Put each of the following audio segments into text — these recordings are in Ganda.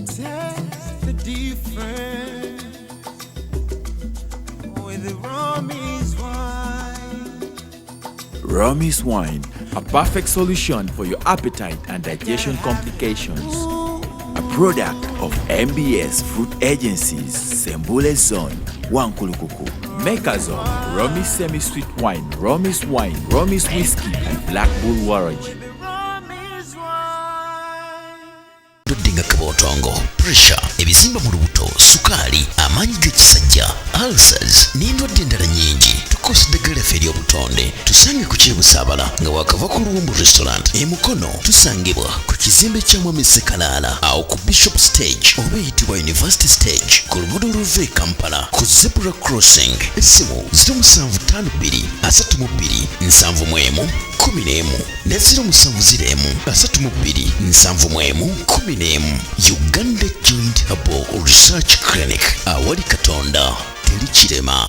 Taste the difference with the Romi's wine. Romi's wine, a perfect solution for your appetite and digestion complications. A product of MBS Fruit Agencies, Sembule Zone, Wankulukuku. Makers of Romi's Semi-Sweet Wine, Romi's Whiskey, and Black Bull Waragi. Dodinga kabotongo, pressure, ebisimba mu lubuto, sukali, amaanyi g'ekisajja, ulcers, n'endwadde endala nnyingi. Tukosidde galefe ery'obutonde. Tusange ku Kyebusaabala nga wakava ku Luwumbu Restaurant. E Mukono tusangibwa ku kizimbe kya Mwami Ssekalaala awo ku Bishop Stage oba eyitibwa University Stage ku luguudo oluva e Kampala ku Zebra Crossing. Essimu 0752 32 71 11 ne 0701 32 71 11. Uganda Joint Herbal Research Clinic awali Katonda teri kirema.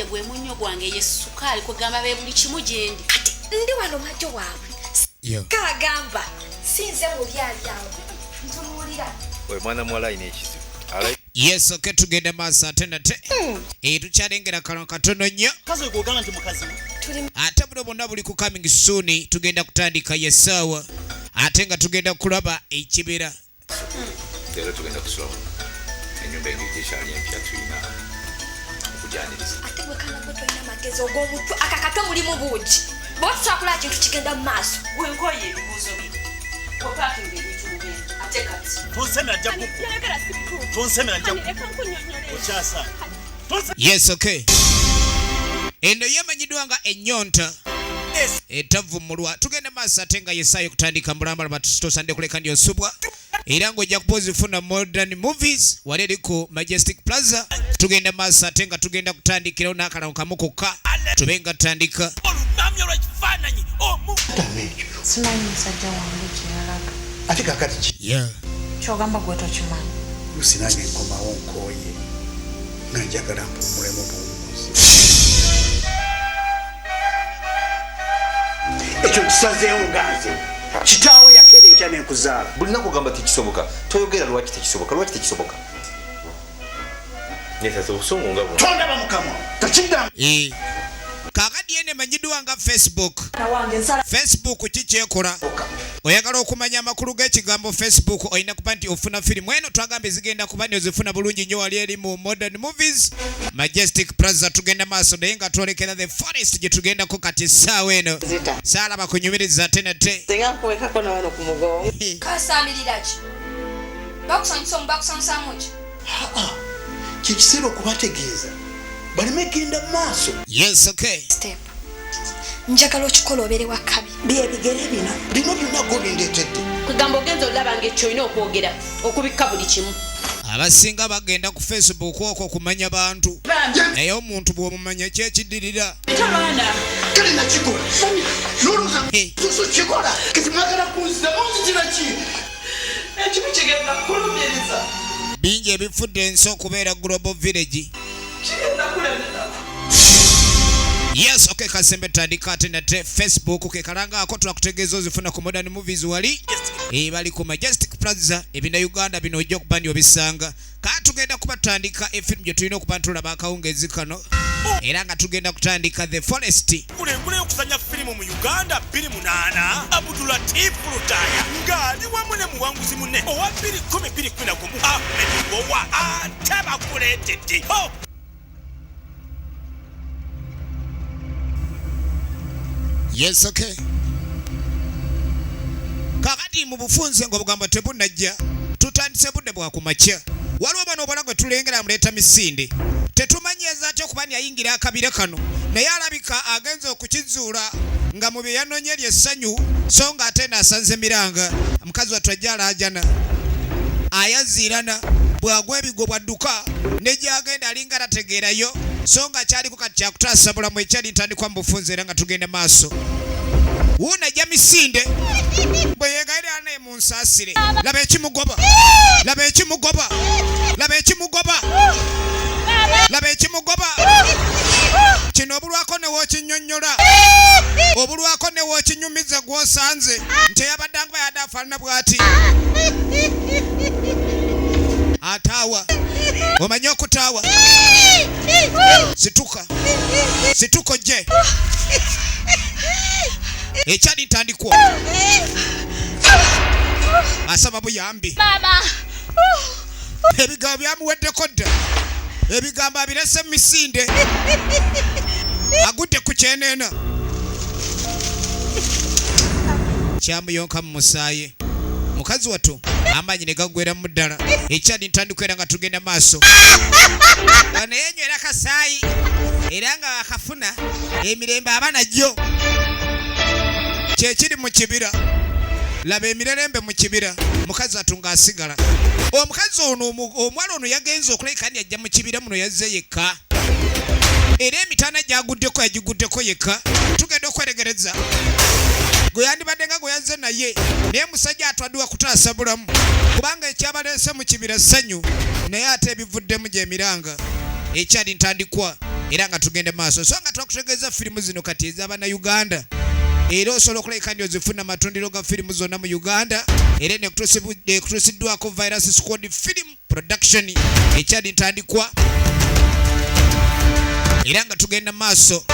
Gwe munyo gwange yesukali kugamba be buli kimu gyendi kati ndi wano majo waabwe kagamba sinze mu byalyawo ntunulira we mwana mwala ine ekizibu. Yes, okay, tugenda maaso ate nate tukyalengera kano katono nnyo kazi ogogana nti mukazi ate buno bonna buli ku coming soon tugenda kutandika yesaawa ate nga tugenda kulaba ekibira Leero tugenda kusoma ennyumba engigikyali empya tulina okujjaniriza. ate gwe kana gwe tolina magezi og'omutwe akakato mulimu buugi bwatusakola kintu kigenda mu maaso gwenkoye ebibuuzo bye opakinga ebintu mugenda ate kati tonsemera nja tonsemera nja okyasa. yes, okay, eno yemanyiddwa nga ennyonta etavumulwa. Tugenda maaso ate nga Yesaya kutandika mulamba batosande kuleka ndio subwa era ng'ojja kupozifuna modern movies wali eri ku Majestic Plaza. Tugenda maaso ate nga tugenda kutandikirawo n'akalamu kamu kokka tube nga tutandika olunamyo lwekifaananyi simanyi musajja wange kyeyalaga ate kakati kyogamba gwe tokimanyi lusinange nkomawo nkooye nga njagala mpumulemu buwummuzi ekyo kisazeewo nganze kitaawe yakerenkya n'enkuzaala Bulina kugamba tekisoboka. Toyogera lwaki tekisoboka. Nesa obusungu nga buno. tondaba mukama takiddamu. kakati ene manyiddwa nga Facebook kikyekola oyagala okumanya amakulu g'ekigambo Facebook olina kuba nti ofuna firimu eno twagamba ezigenda kuba nti ozifuna bulungi nnyo wali eri mu modern movies Majestic Plaza. Tugenda maaso naye nga twolekera the forest gye tugendako kati essaawa eno saalaba kunyumiriza ate nate singakuwekako nawano ku mugongo kasamirira ki bakusanyusa omu bakusanyusamu ki kyekiseera okubategeeza baleme genda mu maaso. yes, okay, step njagala okikola obeere wa kabi byebigere bino byonna gobindeetedde kugamba ogenza olaba ng'ekyo olina okwogera okubikka buli kimu. abasinga bagenda ku Facebook okwo kumanya bantu naye omuntu bw'omumanya kyekiddirira kale nakikola noluza tuso kikola kati mwagala kunzira munzitira ki ekimu kigenda kulumiriza bingi ebifudde ensi okubeera global village. Yes, okay, kasembe tandika ate nate Facebook kekalangako twakutegeeza ozifuna ku modern movies wali bali ku Majestic Plaza ebina Uganda bino ojja okuba ndi obisanga tugenda kubatandika efirimu gye tulina okuba ntulaba akawungezi kano era nga tugenda kutandika the forest. kulengula yokusanya firimu mu Uganda 28 Abdulatif Lutaya ngali wamu ne muwanguzi munne owa 2011 Ahmed Gowa ate bakuleetedde. Yes, okay, kakati mu bufunze ng'obugambo tebunajja tutandise budde bwa kumakya waliwo bano obala gwe tulengera muleeta misinde tetumanyeeza atya okuba ni ayingira akabira kano naye alabika agenza okukizuula nga mu bye yanoonye lyessanyu so nga ate naasanze miranga mukazi wattu ajja alaajana ayaziirana bwagwa ebigo bwadduka ne gyagenda alinga atategeerayo so nga kyaliko kati kyakutaasa bulamu ekyali ntandikwa mu bufunze era nga tugenda maaso wuuna ajja misinde bwe yeegayirira naye mu nsaasire laba ekimugoba laba ekimugoba laba ekimugoba laba ekimugoba kino obulwako ne wookinyonnyola obulwako ne wookinyumiza gw'osanze nti eyabadde ankuba yadde afaanana bw'ati ataawa omanye okutaawa situka ojje ekyali ntandikwa asaba buyambi ebigambo byamuweddeko dda ebigambo abirese mu misinde agudde ku kyeneena kyamuyonka mu musaayi mukazi wattu amaanyi ne gaggwera mu ddala ekyali ntandikwa era nga tugenda maaso ono yenywera kasaayi era nga akafuna emirembe aba najjo kyekiri mu kibira laba emirerembe mu kibira mukazi wattu ng'asigala omukazi ono omwala ono yagenze okuleka ni ajja mu kibira muno yazze yekka era emitaana gyaguddeko yagiguddeko yekka tugenda okweregereza gwe yandibadde nga gwe yazze naye naye musajja atwaddwa kutaasa bulamu kubanga ekyabaleese mu kibira ssanyu naye ate ebivuddemu gyemiranga ekyali ntandikwa era nga tugende maaso so nga twakutegeeza firimu zino kati ez'abannayuganda era osobola okulabika ndi ozifuna amatundiro ga firimu zonna mu Uganda era nekutusiddwako Virus Squad Film Production ekyali ntandikwa era nga tugenda maaso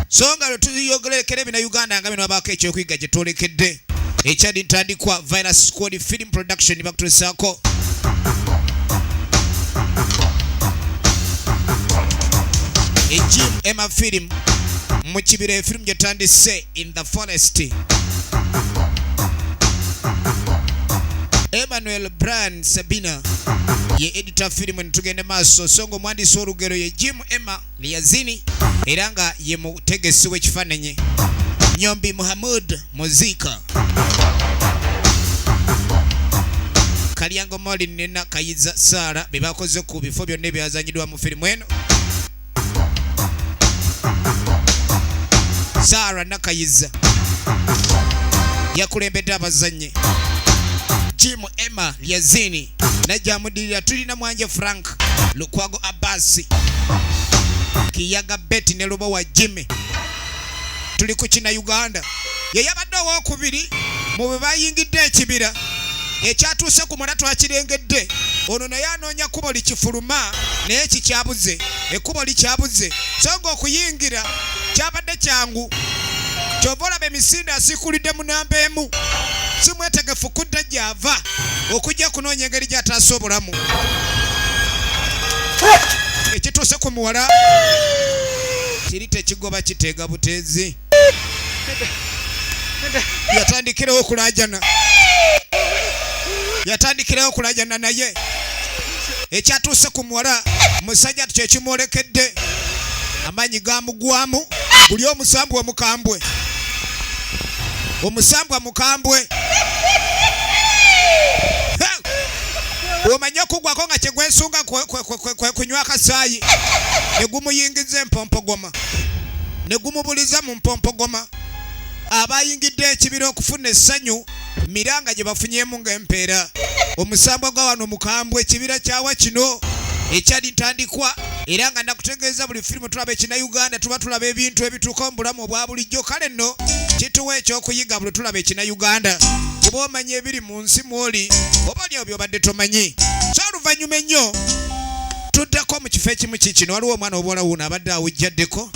so nga tuyogerekera bina Uganda nga bino abaako ekyokuyiga gye twolekedde ekyali ntandikwa Virus Squad Film Production bakutuusaako Jim Emma Film mu kibira efirimu gye tandise In the Forest Emmanuel Brand Sabina ye editor firimu nitugende maaso so nga omwandiisi w'olugero ye Jim Emma Liazini era nga ye mutegesi w'ekifaananyi Nyombi Muhammad Muzika Kalyango Molin ne Kayiza Sara be bakoze ku bifo byonna ebyazanyiddwa mu firimu eno Sara Nakayiza yakulembedde abazannyi Jim Emma Liazini najjamudirira tulina Mwanje Frank Lukwago Abasi Kiyaga Betty ne Lubo wa Jimmy tuli ku kina Uganda ye yabadde owokubiri mu bwe bayingidde ekibira ekyatuuse ku mwana twakirengedde ono naye anoonya kubo likifuluma naye kikyabuze ekkubo likyabuze so nga okuyingira kyabadde kyangu kyova olaba emisinde asiikulidde mu namba emu si mwetegefu kudda gy'ava okujja kunoonya engeri gy'ataasa obulamu ekituuse ku muwala kiri tekigoba kiteega buteezi yatandikirawo okulajana naye ekyatuuse ku muwala musajja kyekimwolekedde amaanyi gamugwamu buli omusambwa mukambwe omanye okugwako nga kyegwensunga kunywa akasaayi ne gumuyingiza empompogoma ne gumubuliza mu mpompogoma abayingidde ekibira okufuna essanyu miranga gye bafunyemu ng'empeera omusambwa gwa wano mukambwe ekibira kyawa kino ekyali ntandikwa era nga nakutegeeza buli firimu tulaba ekina Uganda tuba tulaba ebintu ebituuka mu bulamu obwa bulijjo kale nno kituwa ekyokuyiga buli tulaba ekina Uganda kuba omanya ebiri mu nsi mwoli oba olyawo byobadde tomanyi so oluvannyuma ennyo tuddako mu kifo ekimu kikino waliwo omwana obuwala wuno abadde awujjaddeko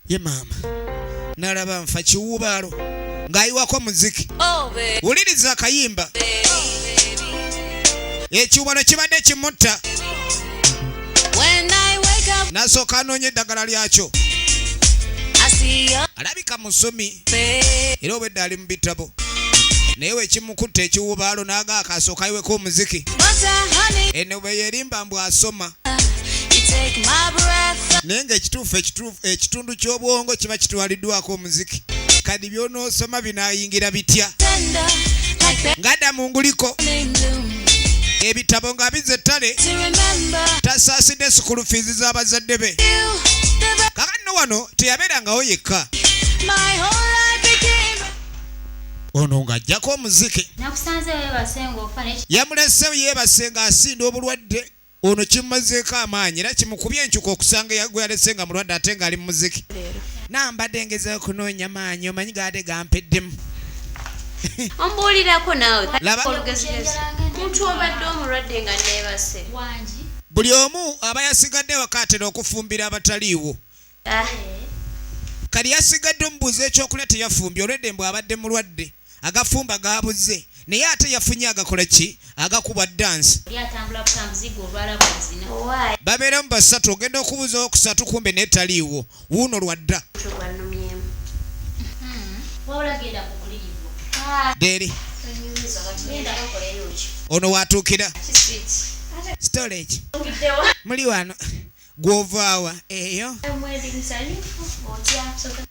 ye maama n'alaba nfa kiwuubaalo ng'ayiwako muziki wuliriza akayimba ekiwubaalo kibadde kimutta n'asooka anoonya eddagala lyakyo alabika musomi era obwedde ali mu bitabo naye wekimukutta ekiwubaalo n'agaa akasooka ayiweko omuziki eno bwe yerimba mbw asoma naye nga ekitundu ky'obwongo kiba kitwaliddwako omuziki kadi byonoosoma binaayingira bitya ng'adda mu nguliko ebitabo ng'abiza ettale tasaasidde sukulu fiizi z'abazadde be kakanno wano teyabeerangawo yekka ono ng'ajjako omuziki yamulesewo yeebase ng'asinda obulwadde ono kimazeeko amaanyi era kimukubye enkyuka okusanga yagwe yalese nga mulwadde ate ng'ali mu muziki nambadde ngezayo kunoonya maanyi omanyi gaade gampeddemu ombuulirako naawe olugezigezi muntu obadde omulwadde nga neebase buli omu aba yasigadde waka atera okufumbira abataliiwo kali yasigadde omubuuza ekyokulya teyafumbye olwedde mbwe abadde mulwadde agafumba gabuze naye ate yafunye agakola ki agakuba dansi babeeramu basatu ogenda okubuuzawo kusatu kumbe netaliiwo wuuno lwadda deri ono watuukira storage muli wano gwovaawa eyo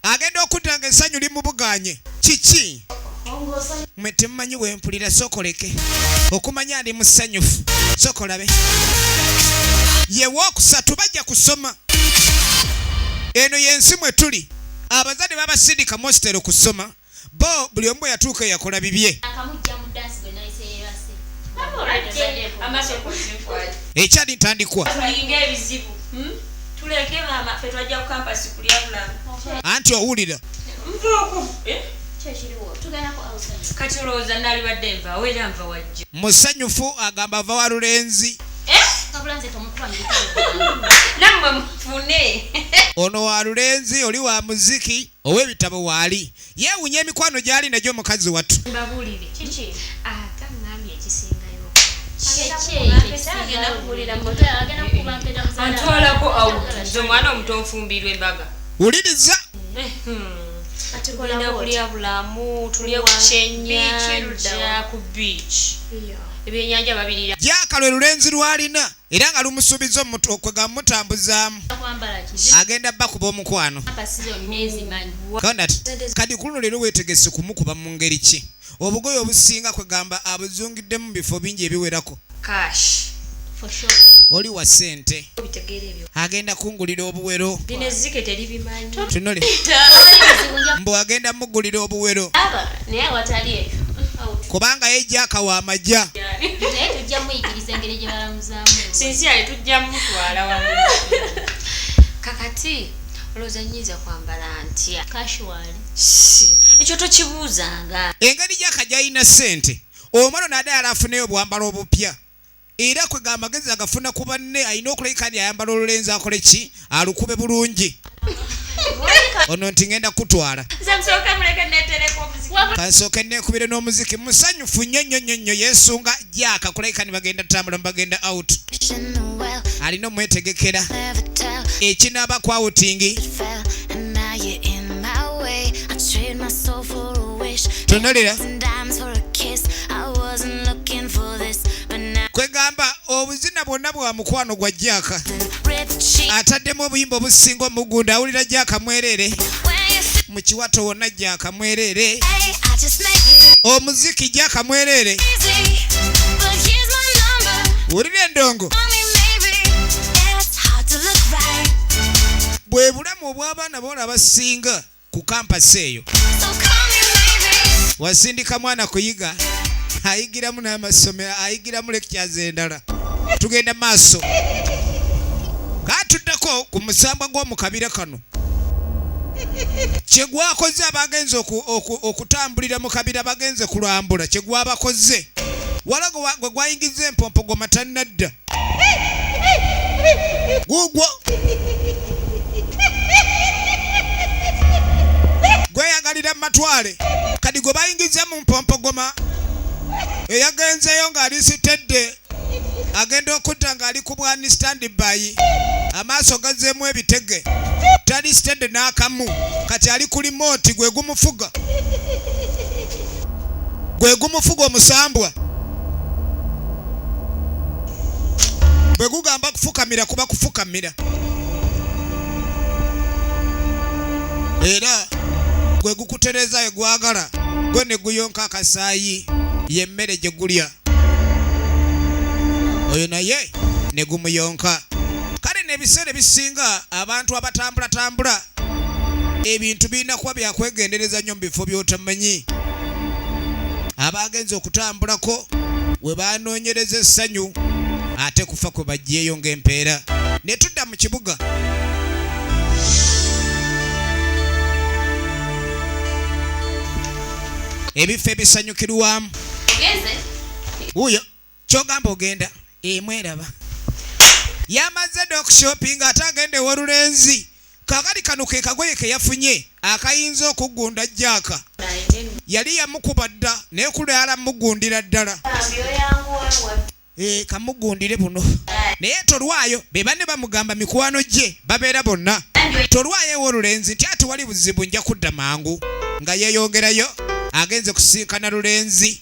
agenda okudanga essanyu limubuganye kiki mwe temumanyi wempulira sokoleke okumanya ali musanyufu sokolabe yewookusatu bajja kusoma eno yensi mwe tuli abazadde babasindika mositero kusoma bo buli omu bwe yatuuka yakola bibye ekyali ntandikwa anti owulira musanyufu agamba ava wa Lulenzi ono wa Lulenzi oli wa muziki ow'ebitabo waali yeewunya emikwano gy'ali nagyo mukazi wattu wuliriza tulina kulya bulamu tulye kukyenyanja ku beach ebyenyanja babirira jakalo Lulenzi lwalina era nga lumusuubiza okwega mutambuzaamu agenda bakuba omukwano kadi kuno leero weetegese kumukuba mu ngeri ki obugoye obusinga kwegamba abuzungiddemu mu bifo bingi ebiwerako oli wa ssente agenda kungulira obuwero tunole mbu agenda mugulira obuwero kubanga yejjaka wa majja kakati olowooza nnyinza kwambala ntya ekyo tokibuuzanga engeri gyaka gyalina ssente omwana naddala afuneyo obwambalo obupya era kwegamba magezi agafuna ku banne alina okulabika kandi ayambala Olulenzi akole ki alukube bulungi ono nti ngenda kutwala kansooke neekubire n'omuziki musanyufu nnyo yeesunga jaka kulabika ni bagenda tambula bagenda out alina omwetegekera ekinaaba ku outingi tonolera kwegamba obuzina bwonna bwa mukwano gwa jaka ataddemu obuyimba obusinga omugunda awulira jaka mwerere mu kiwato wonna jaka mwerere omuziki jaka mwerere wulira endongo bwe bulamu obw'abaana boona abasinga ku kampasi eyo wasindika mwana kuyiga ayigiramu n'amasomero ayigiramu lectures endala tugenda maaso katuddeko ku musambwa gw'omukabira kano kyegwakoze abagenze okutambulira mu kabira bagenze kulambula kyegwabakoze walago gwe gwayingiza empompogoma tannadda gugwo gweyagalira mu matwale kadi gwe bayingiza mu mpompogoma eyagenzeyo ng'ali sitedde agenda okutta ng'ali ku bwani standby amaaso gazeemu ebitege tali sitedde n'akamu kati ali ku limoti gwe gumufuga omusambwa bwe gugamba kufukamira kuba kufukamira era gwe gukutereza egwagala gwe ne guyonka akasaayi yemmere gye gulya oyo naye ne gumuyonka kale n'ebiseera ebisinga abantu abatambulatambula ebintu birina kuba byakwegendereza nnyo mu bifo by'otamanyi abagenze okutambulako we banoonyereza essanyu ate kufa kwe bajjeeyo ng'empeera ne tudda mu kibuga. Ebifo ebisanyukirwamu. Uyo kyogamba ogenda mweraba yamaze dda okushoppinga ate agende w'olulenzi kakati kano ke kagoye ke yafunye akayinza okugunda Jaaka yali yamukuba dda naye kulala mugundira ddala kamugundire buno naye tolwayo be banne bamugamba mikwano gye babeera bonna tolwayo w'olulenzi nti ati wali buzibu nja kudda mangu nga yeeyongerayo agenze kusinkana lulenzi.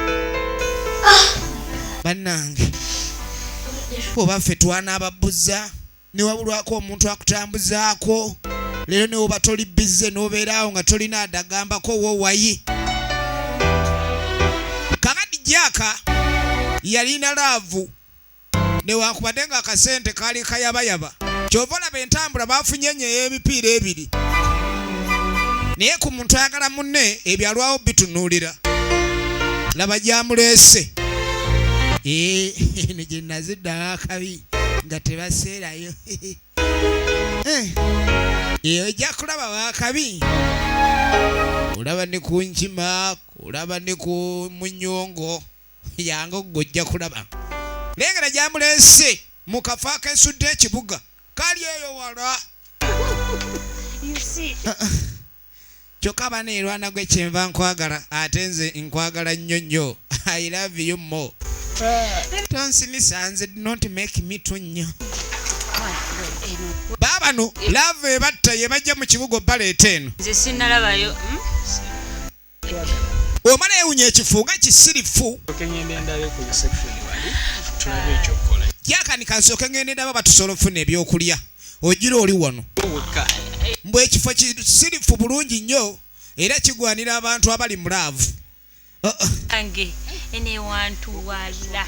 Bannange oba ffe twanababbuza ne wabulwako omuntu akutambuzaako leero ne oba toli bizze n'obeeraawo nga tolina adagambako wowayi. Kakati Jaaka yalina laavu newankubadde nga akasente kaali kayabayaba kyova olaba entambula baafunye nnyo ey'emipiira ebiri naye ku muntu ayagala munne ebyalwawo bitunuulira laba gyamuleese. Ne gye naziddawo akabi nga tebaseerayo ojja kulaba wakabi olaba ne ku nkima olaba ne ku munyongo yange ogw'ojja kulaba lengera gyamuleese mu kafo akensudde ekibuga kali eyo wala kyokka baneerwana gwe kyenva nkwagala ate nze nkwagala nnyo nnyo. I love you more. Tonsinisa did not make me nnyo. Babano love ebatta ye bajja mu kibuga baleeta eno. Nze sinnalabayo. Omala ewunya ekifu nga kisirifu. Jaaka ni kansooke ngende ndaba batusobola ofuna ebyokulya. Ogira oli wano. Mbwe ekifo kisirifu bulungi nnyo era kigwanira abantu abali mulaavu. Ange ene wantu wala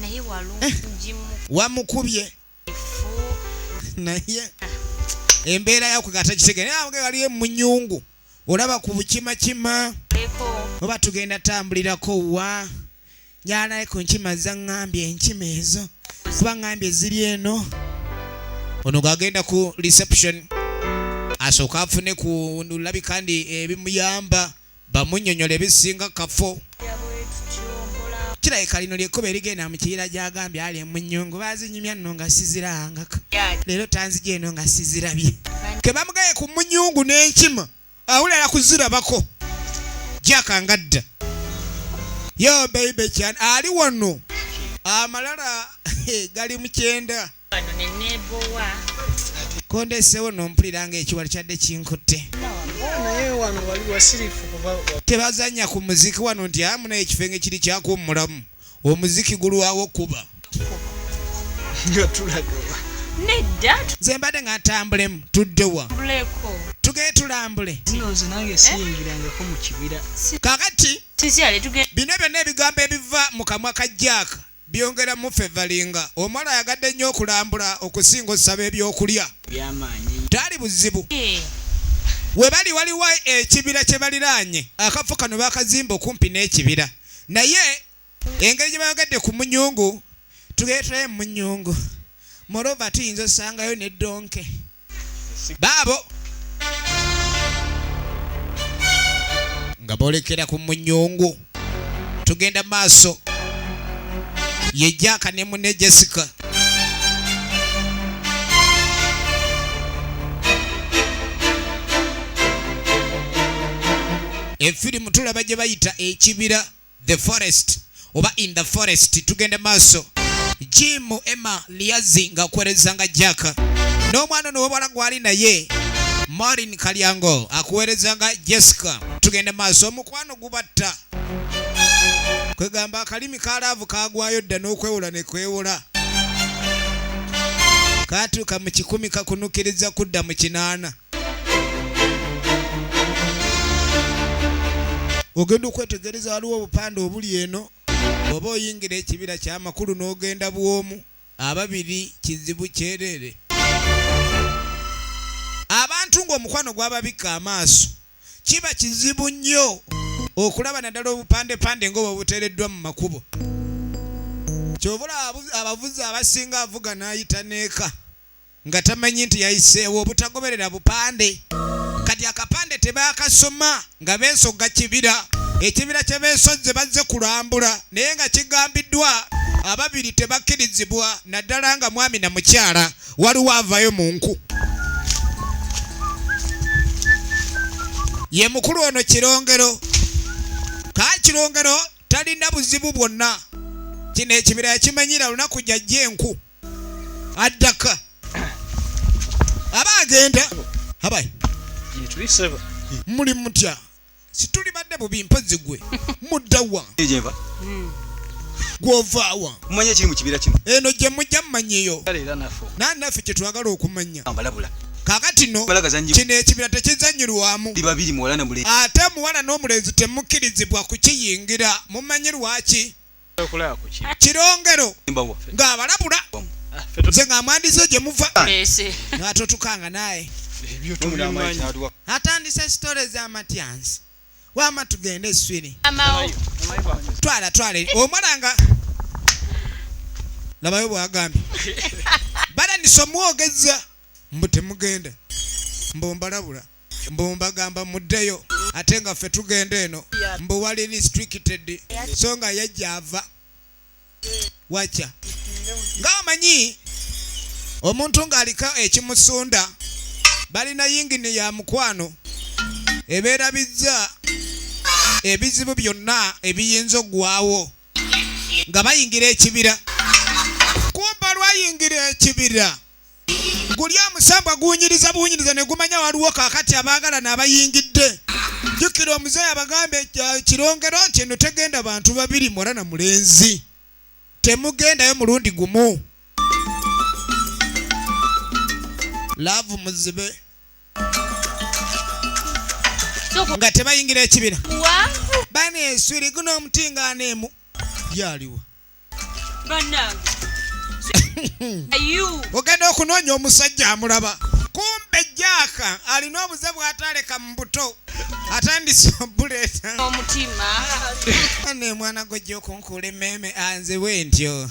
naye walungi wamukubye naye embeera yakugata kitegere nawe wali mu nnyungu olaba ku bukimakima oba tugenda tambulirako wa nyala ku nkima zangambye enkima ezo kuba ngambye ziri eno ono gagenda ku reception asooka afune ku labi kandi ebimuyamba bamunnyonnyola ebisinga kafo kirabika lino lyekkuba erigenda mu kiyira gy'agambye ali mu nnyungu bazinyumya nno nga sizirangako leero tanzija eno nga sizirabye ke bamugaye ku munyungu n'enkima awulala kuzirabako Jaaka ngadda yo baby kyan ali wano amalala gali mu kyenda kondesewo nompulira ng'ekiwali kyadde kinkutte tebazanya ku muziki wano nti amu naye ekifenge kiri kyakummulamu omuziki gulwawo kuba nedda nze mbadde nga ntambulemu tuddewa tugende tulambule kakati bino byonna ebigambo ebiva mu kamwa ka Jaaka byongera mu fevalinga omwana yagadde nnyo okulambula okusinga osaba ebyokulya tali buzibu we bali waliwo ekibira kye baliraanye akafo kano bakazimba okumpi n'ekibira naye engeri gye bayogadde ku munyungu tugeetulaye mu munyungu morova tuyinza osangayo n'eddonke baabo nga boolekera ku munyungu tugenda maaso ye Jaaka ne munne Jessica efirimu tulaba gye bayita ekibira the forest oba in the forest tugenda maaso Jim Emma Liazi nga akuweereza nga Jaaka n'omwana n'owabala gwali naye Maureen Kalyango akuweereza nga Jessica tugenda maaso omukwano gubatta kwegamba akalimi kalaavu kagwayo dda n'okwewola ne kwewola kaatuuka mu 10 kakunukiriza kudda mu 8 ogenda okwetegereza waliwo obupande obuli eno oba oyingira ekibira ky'amakulu n'ogenda bwomu ababiri kizibu kyerere abantu ng'omukwano gw'ababikka amaaso kiba kizibu nnyo okulaba naddala obupandepande ng'obwo buteereddwa mu makubo kyobula abavuzi abasinga avuga n'ayita neeka nga tamanyi nti yayiseewo obutagoberera bupande. Kati akapande tebaakasoma nga beesogga kibira. Ekibira kye beesozze bazze kulambula naye nga kigambiddwa ababiri tebakkirizibwa naddala nga mwami na mukyala waliwo avayo mu nku. Ye mukulu ono Kirongero. Kirongero talina buzibu bwonna. Kino ekibira yakimanyira lunaku jajja enku addaka aba agenda abayi muli mutya situli badde bubi mpozi gwe muddawa gwovaawa mumanye kiri mu kibira kino eno gye mujja mumanyiyo nannaffe kye twagala okumanya kaakati no kino ekibira tekizanyirwamu ate muwala n'omulenzi temukkirizibwa kukiyingira. Mumanyi lwaki? Kirongero ng'abalabula nze ng'amwandize gye muva ng'atotukanga naye atandise sitole z'amatyansi wama tugende eswiri twala omwalanga labayo bwagambye balanisa omwogeza mbu temugenda mbombalabula mbombagamba muddeyo ate nga ffe tugenda eno mbu wali restricted so nga yajja ava wacha ng'amanyi omuntu ng'aliko ekimusunda balina yingini ya mukwano ebeerabizza ebizibu byonna ebiyinza oggwawo nga bayingira ekibira. Kumba lwayingira ekibira guli amusambwa guwunyiriza ne gumanya waliwo kaakati abaagala n'abayingidde. Jjukira omuzeeyi abagambe Kirongero nti eno tegenda bantu babiri mwala na mulenzi temugendayo mulundi gumu. Laavu muzibe nga tebayingira ekibira. Bani eswiri guno omutingaana emu yaliwa ogenda okunoonya omusajja amulaba kumbe Jaaka alina obuze bw'ataleka mu buto atandise obuleeta omutima ane mwana gojja okunkuula emmeeme anze bwentyo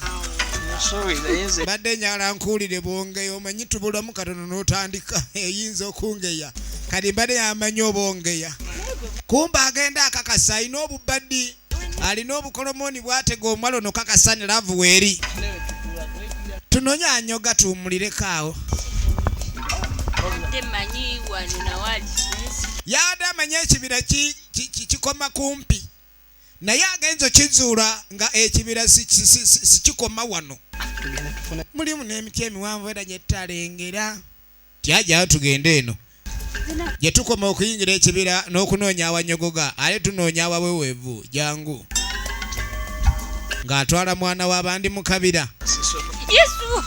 badde nyala nkuulire bwongeya omanyi tubulamu katono n'otandika eyinza okungeya kati mbadde yamanyi obongeya kumba agenda akakasa alina obubaddi alina obukolomooni bwatega omwalo nokakasa ne laavu weeri tunonye anyoga tuwumulireko awo yadde amanyi ekibira kikoma kumpi naye agenza okizuula nga ekibira sikikoma wano. Mulimu n'emiti emiwanvu era gye tutalengera tyajjayo tugende eno gye tukoma okuyingira ekibira n'okunoonya awanyogoga ale tunoonya awaweweevu jangu ng'atwala mwana w'abandi mu kabira. Yesu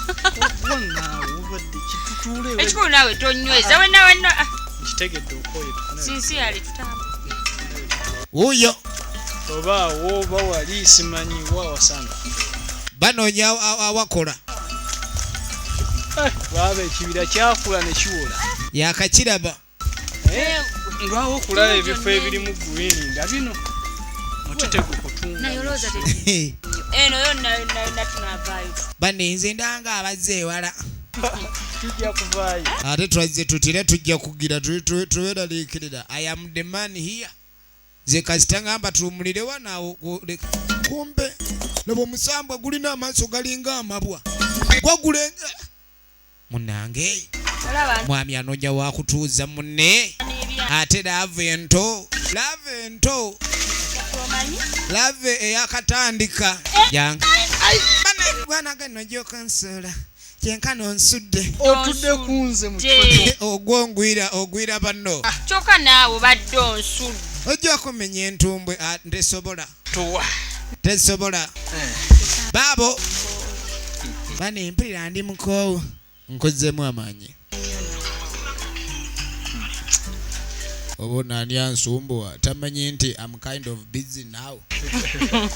ekikulu naawe tonyweza wenna kitegedde okoye sinsiale tutamba wuyo oba woba wali simanyi wawasanga banoonya awakola baba ekibira kyakula ne kiwola yakakiraba lwawo okulaba ebifo ebirimu green nga bino mututego kutunga eno yonna tunavaayo bane nze ndanga abazze ewala tujja kuvaayo ate twazze tutire tujja kugira tuweraliikirira I am the man here ze kasita ngamba tuwumulire wanaawo kumbe laba omusambwa gulina amaaso galinga amabwa gwagulenga munange mwami anoonya wakutuuza munne ate lave eyakatandika bwana gano gyokonsola kyenkana onsudde otudde kunze mu kifo ogwira banno kyokka naawe badde onsudde ojja kumenya entumbwe tesobola baabo bana empulira ndi mukoowu nkozzemu amaanyi oba nani ansumbuwa tamanyi nti I'm kind of busy now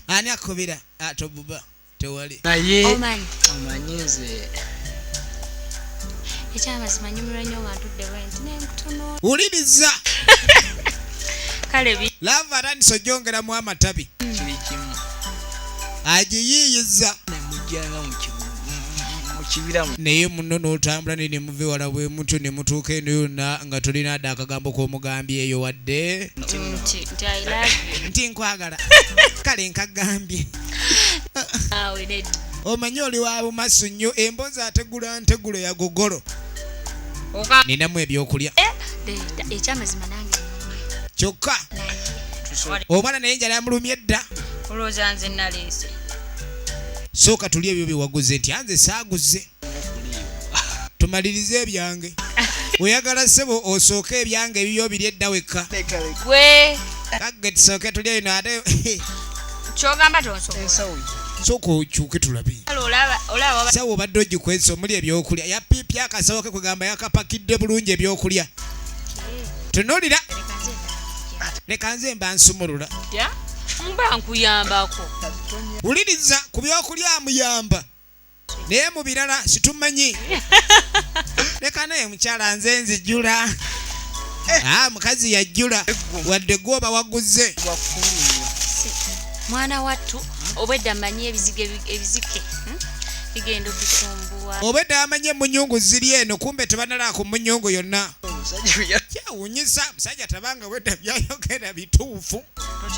ani akubira atobuba tewali naye omanyi nze ekyamazima nyumira nnyo nga ntudde rent nenkutono wuliriza kale lava atandise ojongeramu amatabi agiyiiyiza ejjanga mu kibira naye muno n'otambula ne muve wala bwe mutu ne mutuuka eno yonna nga tolina adde akagambo k'omugambye eyo wadde nti nkwagala kale nkagambye omanyi oli wa bumasu nnyo emboozi ategula ntegulo ya gogolo ninamu ebyokulya ekyamazima nange kyokka omwana naye enjala yamulumye edda olowooza nze naleese sooka tuli ebyo byewaguze nti anze saaguze tumalirize ebyange oyagala ssebo osooke ebyange ebibyo biri edda wekka gwe kagge tusooke tuli eno ate kyogamba tonsobola sooka okyuke tulabe sawa obadde ogikwesa omuli ebyokulya yapiipya akasawo ke kwegamba yakapakidde bulungi ebyokulya tunuulira leka nze mba nsumulula mba nkuyambako wuliriza ku byokulya amuyamba naye mu birala situmanyi leka naye mukyala nze nzijjula mukazi yajjula wadde gwoba waguze mwana wattu obwedda amanyi ebizike bigenda okusumbuwa obwedda amanye munyungu ziri eno kumbe tebanalaako munyungu yonna kyawunyisa musajja tabanga wedda byayogera bituufu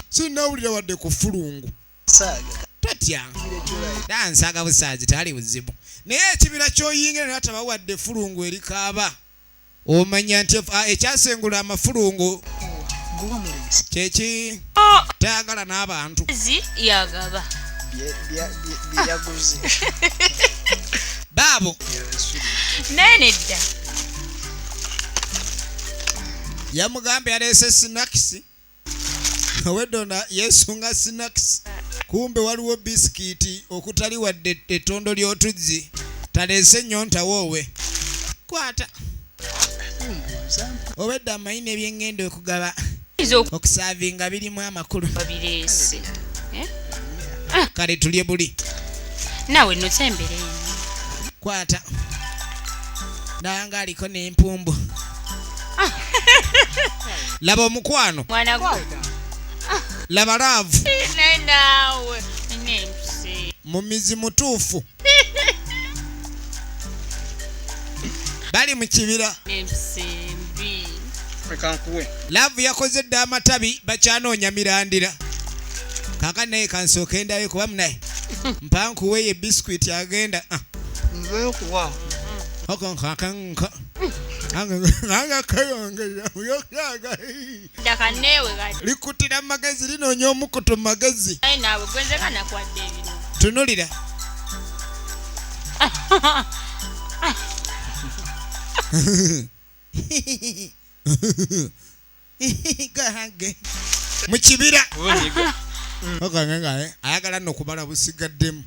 sinawulira wadde ku fulungu tatya dansaga busaazi tali buzibu naye ekibira kyoyingira nataba wadde fulungu erikaaba omanya nti ekyasengula amafulungu kyeki tayagala n'abantu yagaba byeyaguze baabo naye nedda yamugambye yaleese sinakisi owedona yesunga sinakisi kumbe waliwo bisikiti okutali wadde ettondo ly'otuzzi taleese nnyo ntawoowe kwata obedda amanyi n'ebyengenda okugaba okusaavinga birimu amakulu babireese kale tulye buli nawe notembere kwata nanga aliko n'empumbu laba omukwano mwana gwe laba laavu naawe mu mizi mutuufu bali mu kibira laavu yakoze dda amatabi bakyanoonya mirandira kaka naye kansooka endayo kuba munaye mpankuweeyo ebisikwiti agenda likutira mu magezi linoonya omukutu mu magezi tunulira gange mu kibira ayagala nokubala busigaddemu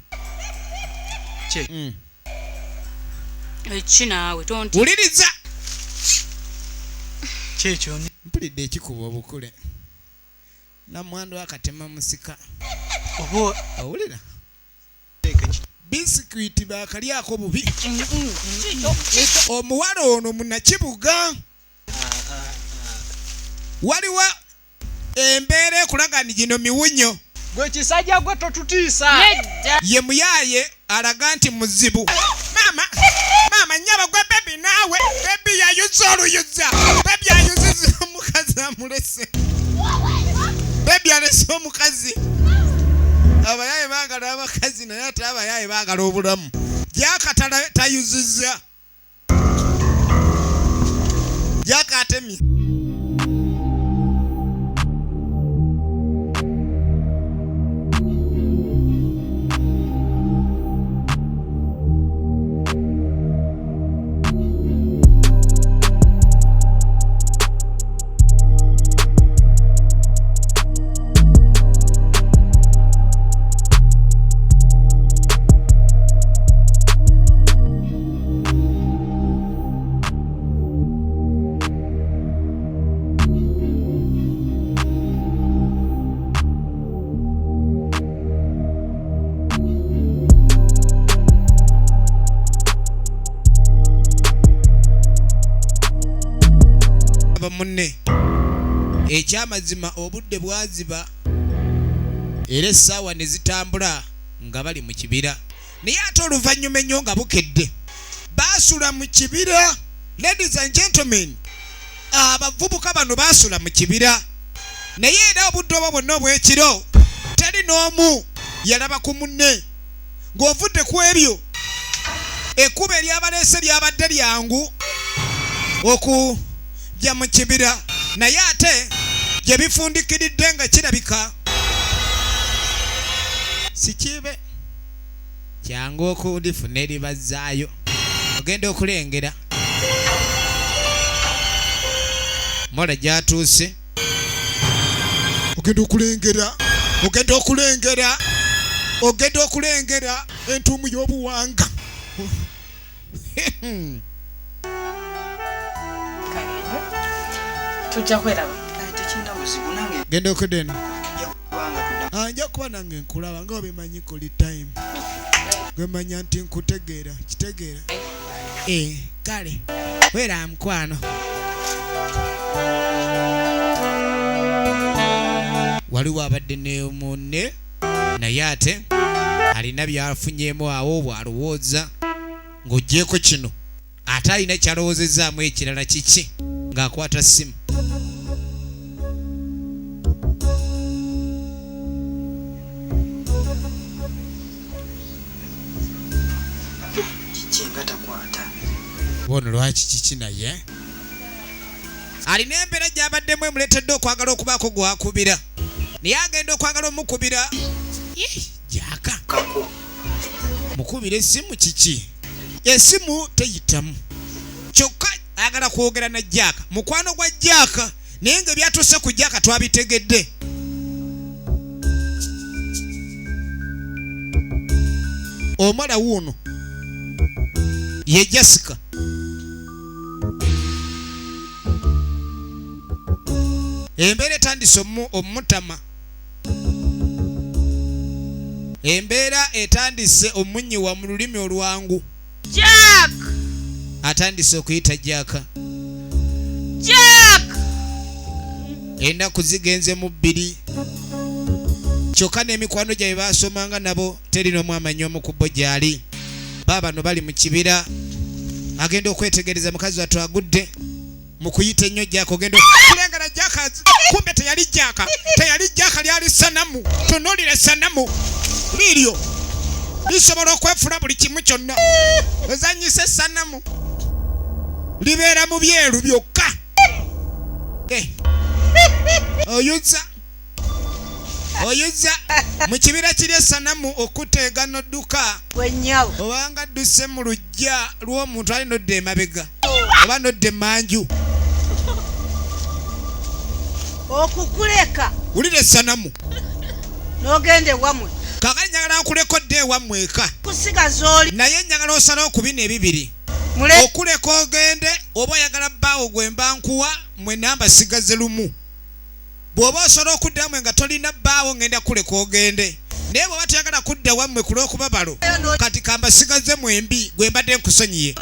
ekinaawe wuliriza kyekyo mpulidde ekikuba obukule namwandu akatema musika owulira bisikwiti bakalyako bubi omuwala ono munakibuga waliwo embeera ekulaga ni gino miwunyo gwe kisajja gwe totutiisa ye muyaye alaga nti muzibu mama nyaba gwe bebi naawe bebi yayuza oluyuza bebi ayuziza omukazi amulese bebi alese omukazi abayaye baagala abakazi naye ate abayaye baagala obulamu gyakatala tayuziza gyakatemye munne ekyamazima obudde bwaziba era essaawa ne zitambula nga bali mu kibira naye ate oluvannyuma ennyo nga bukedde baasula mu kibira. Ladies and gentlemen, abavubuka bano baasula mu kibira naye era obudde obwo bwonna obw'ekiro teri n'omu yalaba ku munne. Ng'ovudde ku ebyo ekkubo eryabaleese lyabadde lyangu okujja mu kibira naye ate gye bifundikiridde nga kirabika sikibe kyangu okulifuna eribazzaayo ogenda okulengera mola gyatuuse ogenda okulengera entuumu y'obuwanga. tujja kweraba genda okudena nja kuba nange nkulaba nga obimanyi kuli time gwemanya nti nkutegeera kitegeera kale wera mukwano waliwo abadde ne munne naye ate alina byafunyeemu awo bw'alowooza ng'oggyeko kino ate alina kyalowoozezaamu ekirala kiki ng'akwata ssimu. Bono lwaki kiki naye alina embeera gy'abaddemu emuleetedde okwagala okubaako gwakubira naye agenda okwagala omukubira jaka mukubira essimu kiki essimu teyitamu kyokka ayagala kwogera na jaka mukwano gwa jaka naye nga byatuuse ku jaka twabitegedde. Omala wuuno ye Jessica embeera etandise omutama embeera etandise omunyiwa mu lulimi olwangu. Jack atandise okuyita jaka ennaku zigenze mu 2 kyokka n'emikwano gyabwe baasomanga nabo teri n'omu amanyi omukubbo gyali. Baabano bali mu kibira agenda okwetegereza mukazi wattu agudde mu kuyita ennyo jaka ogenda kulengana jaka kumbe teyali jaka lyali sanamu. Tunuulire sanamu liryo lisobola okwefula buli kimu kyonna ozanyise sanamu libeera mu byeru byokka. oyuza mu kibira kiri esanamu okuteega n'odduka obanga adduse mu lujja lw'omuntu ali nodda emabega oba nodda emanju okukuleka wulira esanamu n'ogenda ewammwe kaakali njagala nkuleko dda ewammwe eka kusigaza oli naye njagala osalawo ku bino ebibiri okuleka ogende oba oyagala bbaawo gwe mba nkuwa mwe namba sigaze lumu. Bw'oba osobola okuddamu nga tolina bbaawo ngenda kuleka ogende naye bw'oba toyagala kudda wammwe ku lw'okuba balo kati kamba sigaze mwembi gwe mbadde nkusonyiye.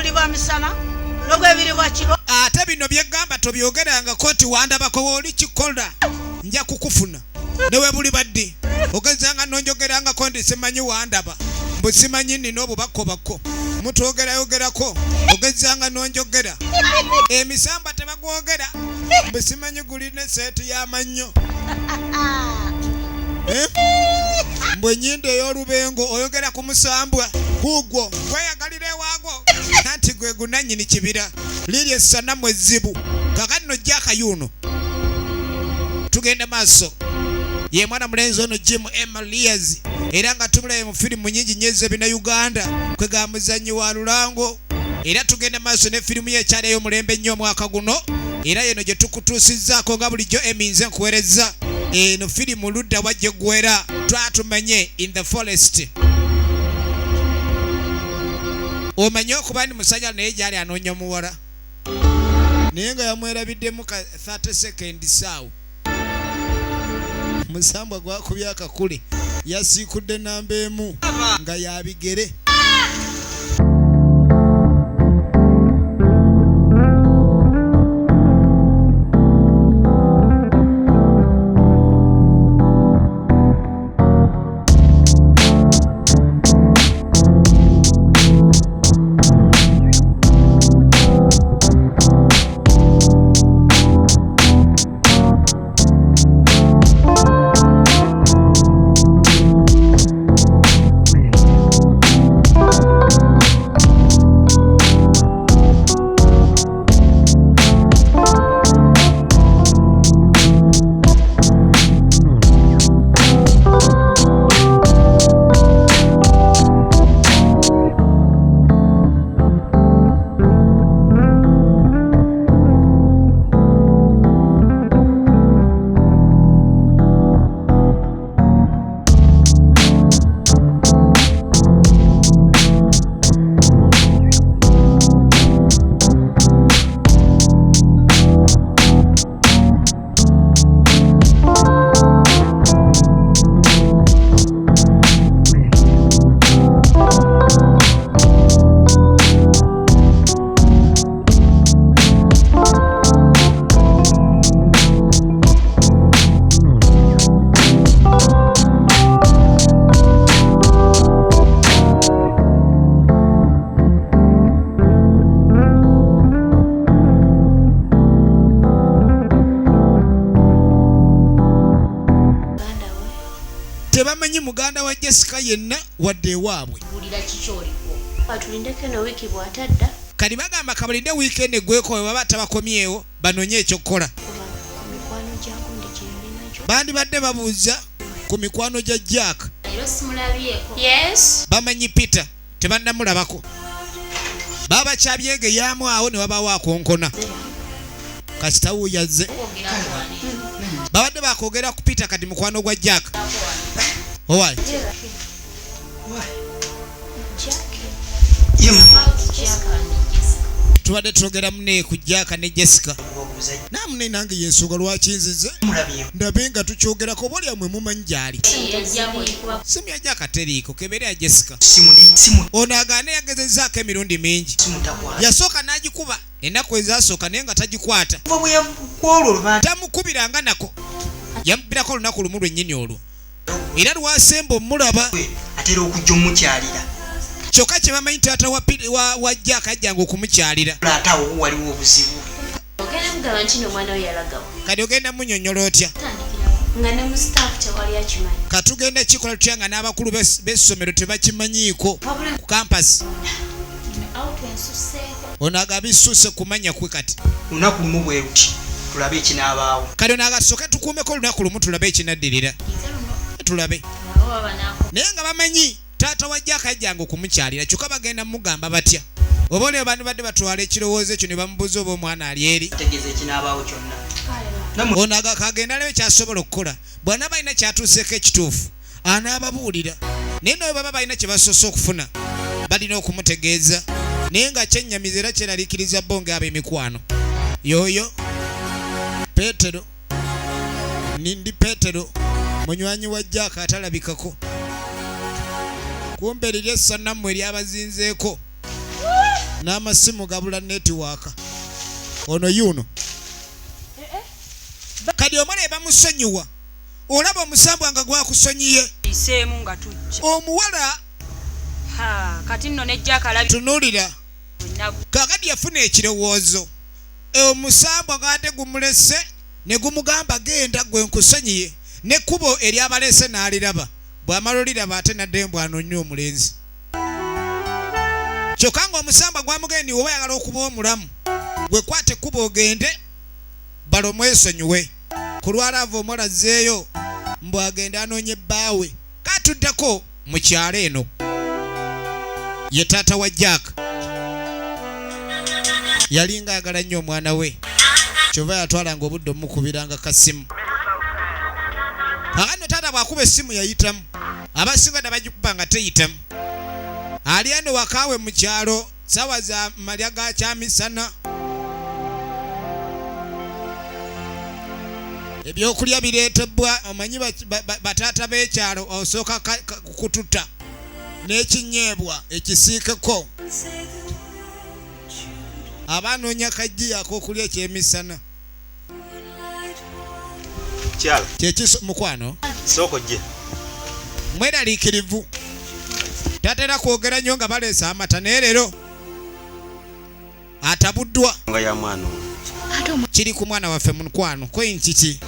Ate bino byegamba tobyogerangako nti wandabako wooli kikola nja kukufuna ne we buli badde ogezanga nonjogerangako ndi simanyi wandaba mbu simanyi nina obubakobako mutwogerayogerako ogezanga nonjogera emisamba tebagwogera mbu simanyi gulina eseeti y'amannyo mbwe ennyindo ey'olubengo oyogera ku musambwa gugwo gweyagalira ewaagwo nanti gwe gunannyini kibira liri essanamu ezzibu. Kakati no jaka yuno tugenda maaso ye mwana mulenzi ono Jim Emalias era nga tumulabe mu firimu nyingi nnyo ez'ebina Uganda kwega muzannyi wa Lulango era tugenda maaso ne firimu y'ekyali ey'omulembe ennyo omwaka guno era yeno gye tukutuusizzaako nga bulijjo eminze nkuweereza eno firimu ludda wajje gwera twatumanye In the Forest. Omanye okuba ni musajja naye gyali anoonya muwala naye nga yamwerabiddemu ka 30 seconds awo musambwa gwakubya akakule yasiikudde namba emu nga yabigere. tebamanyi muganda wa Jessica yenna wadde ewaabwe. bulira kikyoliko atulindeko no wiki bw'atadda kati bagamba kabalinde weekend eggweko bwe baba tabakomyewo banonye ekyokukola. mikwano gyagundi gyeyalinajo bandibadde babuuza ku mikwano gya Jack. leero simulabyeko. Yes. Bamanyi Peter tebannamulabako. Baba kyabyegeyamu awo ne wabaawo akonkona. Kasitawo yazze. Babadde bakwogera ku Peter kati mukwano gwa Jack. Owai. Tubadde twogera munne ku Jack ne Jessica. Namune nange yensonga lwaki nzize. Ndabe nga tukyogerako boli amwe mumanyi gyali. Simu ya Jack teriiko kebere ya Jessica. Ono agaane yagezezzaako emirundi mingi. Yasooka n'agikuba ennaku ezasooka naye nga tagikwata. Tamukubiranga nako. Yamubirako olunaku lumu lwennyini olwo. Era lwasemba omulaba. Atera okujja omukyalira. Kyokka kye bamanyi taata wa Jack ajjanga okumukyalira. Taatawo waliwo obuzibu. ogenda mugaba nti n'omwana we yalagawo. Kati ogenda munnyonnyola otya? Nga ne mu staff tewali akimanyi. Katugenda kikola tutya nga n'abakulu b'essomero tebakimanyiiko ku kampasi. Ono agabisuuse kumanya kwe kati. Lunaku lumu bwe luti tulabe ekinaabaawo. Kati ono agasooke tukuumeko olunaku lumu tulabe ekinaddirira. Tulabe. Naye nga bamanyi taata wa Jack ajjanga okumukyalira kyokka bagenda mugamba batya. Oba oleo bantu badde batwala ekirowoozo ekyo ne bamubuuza oba omwana ali eri. Tegeeza ekinaabaawo kyonna. Ono akagenda alabe kyasobola okukola. Bw'anaaba alina kyatuuseeko ekituufu anaababuulira. Naye naye baba balina kye basoose okufuna balina okumutegeeza. Naye nga kyennyamiza era kyeraliikiriza bonge ab'emikwano. Yooyo Peetero Nindi Peetero munywanyi wa Jack atalabikako. Kumbe liri essanamu eryabazinzeeko n'amasimu gabula netiwaaka. Ono yuno kadi omwana ebamusonyiwa olaba omusambwa nga gwakusonyiye iseemu nga tujja omuwala kati nno ne Jack alabi tunulira kakadi yafuna ekirowoozo omusambwa ng'ate gumulese ne gumugamba genda gwe nkusonyiye n'ekkubo eryabalese n'aliraba bw'amala oliraba ate naddembu anonye omulenzi. Kyokka nga omusambwa gwamugendi oba yagala okuba omulamu gwe kwate ekkubo ogende balo mwesonyiwe kulwala ava omuwala azzeeyo mbw agenda anoonye bbaawe katuddeko mu kyalo eno ye taata wa Jack yalinga ayagala nnyo omwana we kyova yatwalanga obudde omukubiranga kasimu. Akano taata bw'akuba essimu yayitamu abasinga nabagikuba nga teyitamu. Ali eno wakaawe mu kyalo sawa za malya ga kyamisana. Ebyokulya bireetebwa omanyi bataata b'ekyalo osooka kututa n'ekinyeebwa ekisiikeko abanoonya kajjiya ak'okulya ekyemisana. Kyala Kyekiso mukwano soko gye mweraliikirivu tatera kwogera nnyo nga baleese amata naye leero atabuddwa nga ya mwana kiri ku mwana waffe mukwano kwe kiki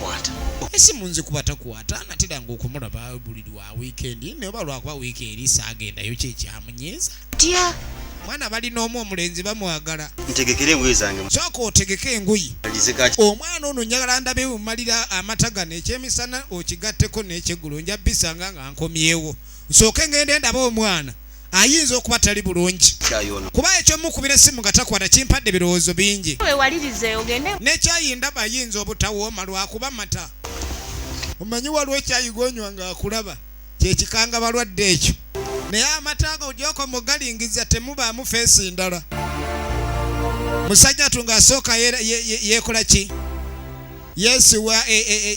esimu nzi kuba takwata nateranga okumulaba buli lwa wiikendi naye oba lwakuba wiiki eri saagendayo kyekyamunyiiza tya mwana balina omu omulenzi bamwagala ntegekere engoye zange sooka otegeke engoyi omwana ono njagala ndabe bumalira amata gano ekyemisana okigatteko n'ekyeggulo nja bisanga nga nkomyewo nsooke ngende ndaba omwana ayinza okuba tali bulungi kuba ekyomukubira essimu nga takwata kimpadde birowoozo bingi nekyayindaba ayinza obutawooma lwakuba mata omanyi waliwo ekyayigonywa nga akulaba kyekikanga balwadde ekyo naye amata ago gyoko mugalingiza temubaamu feesi ndala. Musajja tunga asooka yeekola ki yeesiwa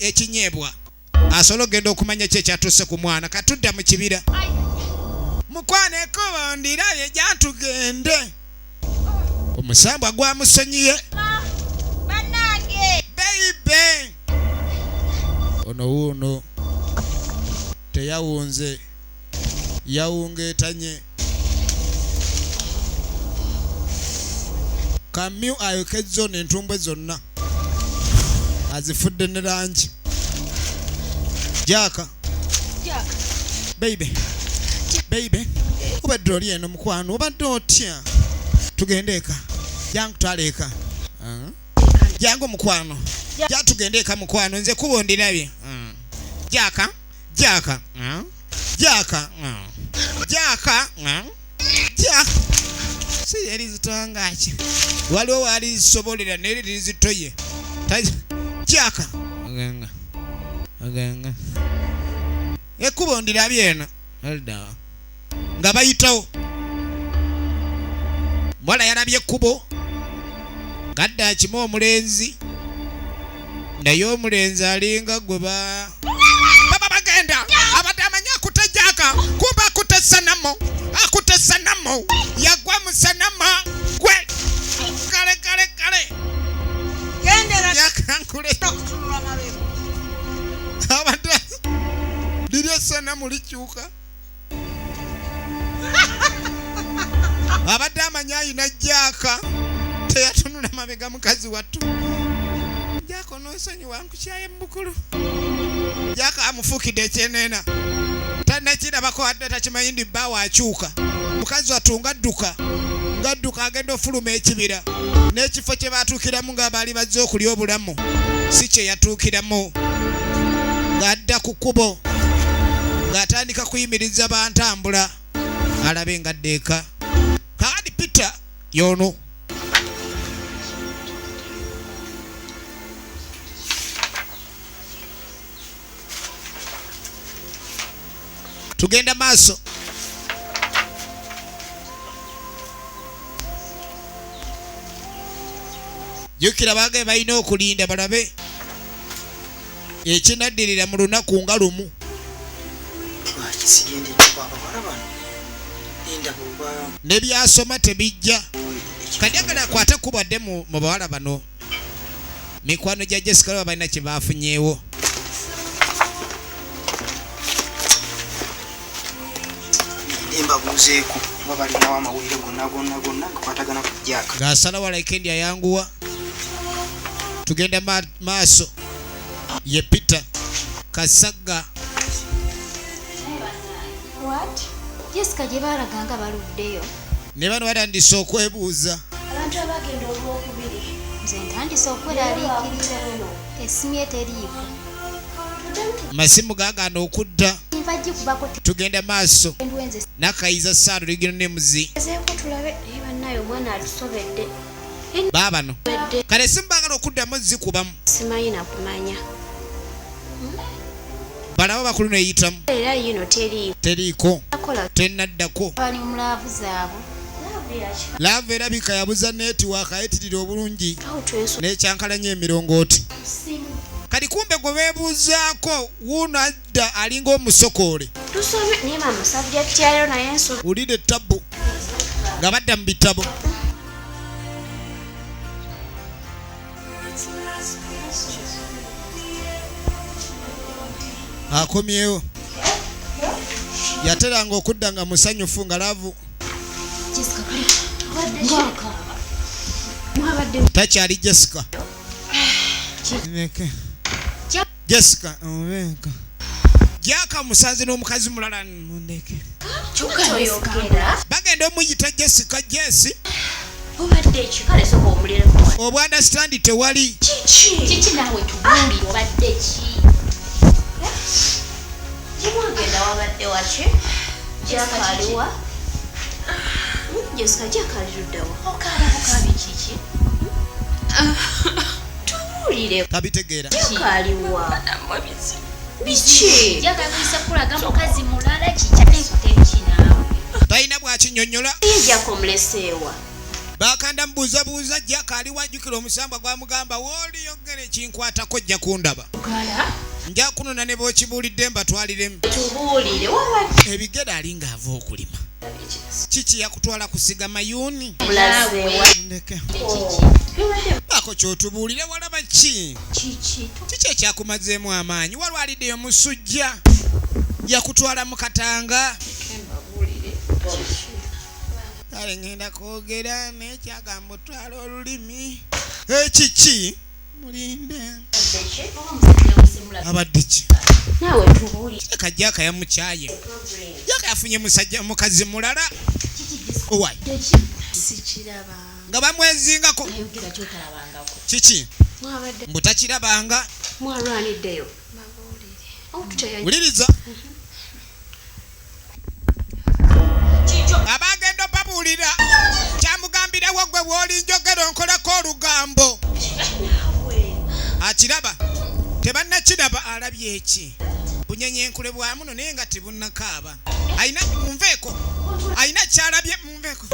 ekinyeebwa asobola ogenda okumanya ki ekyatuuse ku mwana katudda mu kibira mukwano ekkubo ndirabye gyantugende omusambwa gwamusonyiye beibe ono wuuno teyawunze yawungeetanye kamyu ayokezzo n'entumbwe zonna azifudde ne langi Jack Baby. Obadde oli eno mukwano obadde otya? Tugende eka. Jangu twale eka. Jangu mukwano. Ja tugende eka mukwano nze kubo ndirabye. Jaka. Jaka. Si yali zitangaki. Waliwo wali zisobolera neri lizitoye. Jaka. Aganga. Ekubo ndirabye eno. Elda. Nga bayitawo. Mwala yarabye kubo. Gadda akimu omulenzi. Naye omulenzi alinga gwe baba bagenda. Abadde amanya akutte Jaka. Kumba akutte Sanamo. Akutte Sanamo. Yagwa mu Sanama. Gwe. Kale. Gendera. Yakankule. Abadde. Lirya Sanamo likyuka. Abadde amanya ayina Jaka. Teyatunula mabega mukazi wattu. Jaka n'osonyiwa nkukyaye mukulu. Jaka amufuukidde ekyenena. Tannakirabako wadde takimanyi ndi bba waakyuka. Mukazi wattu ngadduka agenda ofuluma ekibira. N'ekifo kye baatuukiramu nga baali bazze okulya obulamu si kye yatuukiramu. Ng'adda ku kkubo ng'atandika kuyimiriza bantambula. Alabe ngadde eka. Kaadi Peter yono. Tugenda maaso. Jukira bage balina okulinda balabe ekinaddirira mu lunaku nga lumu. Nebyasoma tebijja. Kanyagala akwate kubadde mu bawala bano. Mikwano gya Jessica baba balina kye baafunyeewo. Mbabuuzeeko oba balinawo amawulire gonna gakwatagana ku Jaka. Gasalawo like ayanguwa. Tugenda maaso. Ye Peter Kasagga. What? Jessica gye balaganga baluddeyo. Ne bano batandise okwebuuza. Abantu abagenda olwokubiri. Nze ntandise okweraliikirira. Essimu ye teriiko. Masimu gagaana okudda. Tugenda maaso. Nakayiza Saalu ligino nemuzi. Baabano. Kale simu baagala okuddamu zikubamu. Simanyi nakumanya. Balaba bakulu neyitamu. Era yino teriiko. Tennaddako. Bali mulaavu zaabwe. Laavu erabika yabuza netiwaaka ayetirira obulungi. N'ekyankalanya emirongooti. Kati kumbe gwe beebuuzaako wuuno adda alinga omusokoole. Tusome naye mama subject yayo naye enso. Ulide ttabu nga badda mu bitabo. Akomyewo. Yateranga okudda nga musanyufu nga laavu. Takyali Jessica. Jessica, obenka. Jaka musanze n'omukazi mulala mundeke. Bagenda omuyita Jessica Jesse. Obadde ki kale soko omulire kwa. Obu understand tewali. Chichi nawe tubundi obadde ki. Jimwagenda wabadde wache. Jaka aliwa. Jessica Jaka alirudawa. Okabi chichi. Tubulire. Tabitegeera. Jaka aliwa. Bichi. Jaka kwisa kulaga mukazi mulala chichane kutemchinawe. Taina bwakinyonnyola. Jaka omlesewa. Bakanda mbuuza Jaka ali wajjukira omusamba gwamugamba wooli yogere kinkwatako jja kundaba. Nja kunona ne bw'okibuulidde mbatwaliremu. Tubuulire wabadde. Ebigere alinga ava okulima. Kiki yakutwala kusiga mayuuni? Ndeke. Bako kyotubuulire walaba ki? Kiki ekyakumazeemu amaanyi? Walwaliddeyo musujja. Yakutwala mu katanga. Kale ngenda kwogera n'ekyagamba otwala olulimi. Kiki? Mulinde. Abadde ki? Nawe Kajaka yamuchaye. Jaka yafunye musajja mukazi mulala. Owai. Sichiraba. Nga bamwezingako. Ayogera kyotalabangako. Kiki? Mwabadde. Mutakirabanga. Mwalwaniddeyo. Mabulire. Wuliriza. Abagenda babulira. Kyamugambira wagwe woli njogero nkolako olugambo. Akiraba. Tebanna kiraba alabye eki. Bunyenye nkule bwa muno naye nga tibunnakaaba. Aina munveeko. Aina kyalabye munveeko.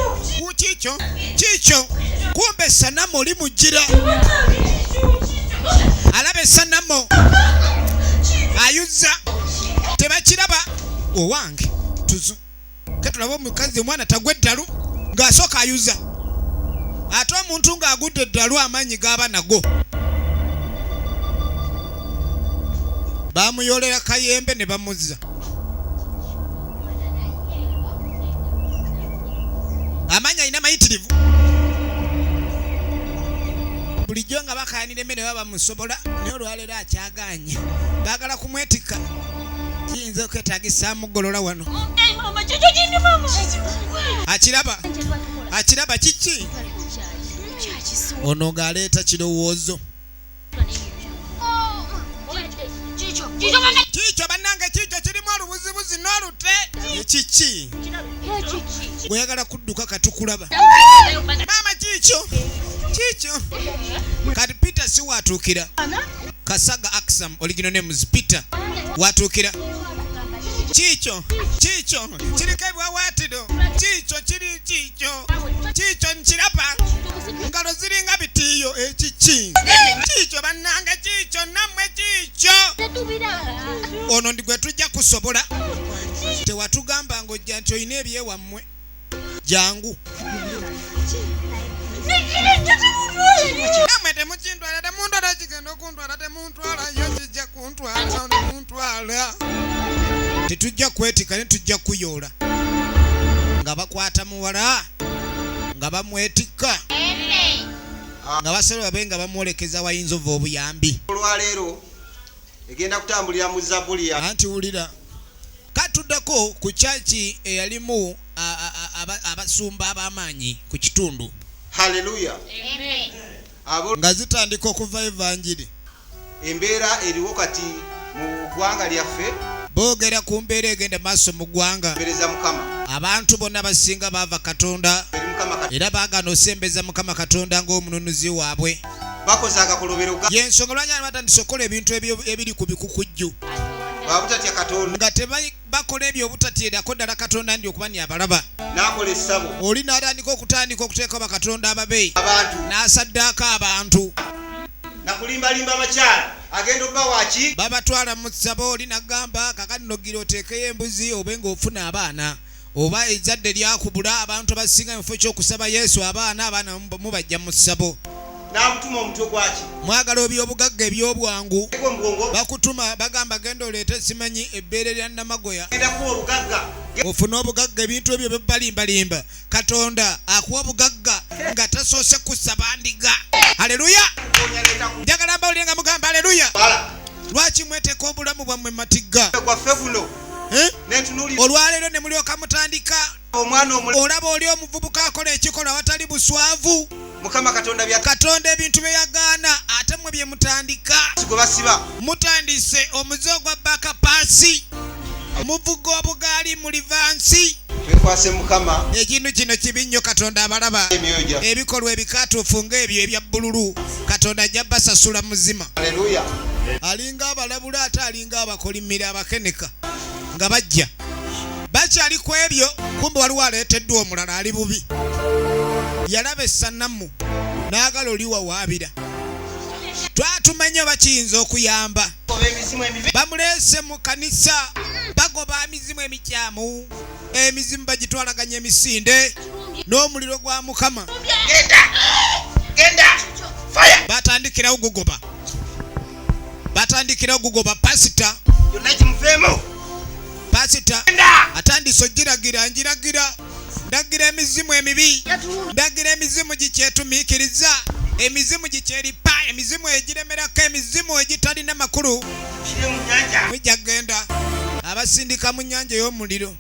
Kikyo. Kikyo. Kumbe sanamu oli mujira. Alabe sanamu. Ayuza. Tebakiraba. Owange. Tuzu. Katulaba omukazi omwana tagwe eddalu ng'asooka ayuza. Ate omuntu ng'agudde eddalu amaanyi g'aba nago. Bamuyolera kayembe ne bamuzza. Amanya ina mayitirivu. Bulijjo nga bakayanira emmere baba musobola naye olwaleero akyagaanye. Baagala kumwetika. Kiyinza okwetaagisa amugolola wano. Akiraba. Akiraba kiki? Ono ng'aleeta kirowoozo. Kikyo bannange kikyo kirimu olubuzibuzi n'olute. Kiki? Bweyagala kudduka katukulaba. Maama kikyo. Kikyo. Kati Peter si watuukira. Kasaga Aksam original name is Peter. Watuukira. Kikyo. Kikyo. Kiriko ebiwawaatiro. Kikyo kiri kikyo. Kikyo nkiraba. Ngalo ziringa bitiyo ekiki. Kikyo bannange kikyo nammwe kikyo. Ono ndi gwe tujja kusobola. Tewatugamba ng'ojja nti olina ebyewammwe. Jangu. Namwe temukintwala temuntwala kigenda okuntwala temuntwala yo kijja kuntwala temuntwala. Tetujja kwetika ne tujja kuyoola. Nga bakwata muwala. Nga bamwetika. Nga basalo babe nga bamwolekeza wayinzova obuyambi. Olwaleero egenda kutambulira mu Zabuli ya. Anti wulira. Katuddako ku chachi eyalimu abasumba ab'amaanyi ku kitundu. Haleluya. Amen. Nga zitandika okuva evanjiri. Embeera eriwo kati mu ggwanga lyaffe. Boogera ku mbeera egenda maaso mu ggwanga. Mbereza Mukama. Abantu bonna basinga baava Katonda. Era baagana osembeza Mukama Katonda ng'omununuzi waabwe. Bakoze akakolobero. Y'ensonga lwaki batandise okukola ebintu ebiri ku bikukujju. Babutatya Katonda. Nga tebakola ebyo obutatyerako ddala Katonda ndi okuba ni abalaba. N'akola essabo. Oli n'atandika okuteeka bakatonda ababe. Abantu. N'asaddaaka abantu. Nakulimbalimba abakyala. Agenda obba waki. Babatwala mu ssabo oli n'agamba kakati noggira oteekeyo embuzi obe ng'ofuna abaana. Oba ezzadde lyakubula abantu basinga mu kifo ky'okusaba Yesu abaana mubajja mu ssabo. N'amutuma omutwe gwaki. Mwagala ebyobugagga eby'obwangu. Bakutuma bagamba genda oleete simanyi ebbeere lya Namagoya. Ofuna obugagga ebintu ebyo byebalimbalimba. Katonda akuwa obugagga nga tasoose kusaba ndiga. Haleluya. Njagala mbawulire nga mugamba haleluya. Lwaki mweteeka obulamu bwammwe matigga? Olwaleero ne mulyoka mutandika. Olaba oli omuvubuka akola ekikola watali buswavu. Mukama Katonda Katonda ebintu bye yagaana ate mwe bye mutandika. Mutandise omuze ogwa baka paasi. Muvuga obugaali mu livansi. Twekwase Mukama. Ekintu kino kibi nnyo Katonda abalaba. Ebikolwa ebikaatuufu ng'ebyo ebya bbululu. Katonda ajja basasula muzima. Haleluya. Alinga abalabula ate alinga abakolimira abakeneka. Nga bajja. Bakyali ku ebyo kumbe waliwo aleeteddwa omulala ali bubi. Yalaba essanamu n'agala oli wawaabira. Twatumanyi bakiyinza okuyamba. Bamuleese mu kanisa bagoba emizimu emikyamu. Emizimu bagitwalaganya emisinde n'omuliro gwa Mukama. Genda. Fire. Batandikira ogugoba pasita. Yonna kimufeemu. Pasita atandise ogiragira njiragira. Ndagira emizimu emibi. Ndagira emizimu gikyetumiikiriza. Emizimu gikyeripa. Emizimu egiremerako. Emizimu egitalina makulu. Mwijja genda. abasindika mu nnyanja ey'omuliro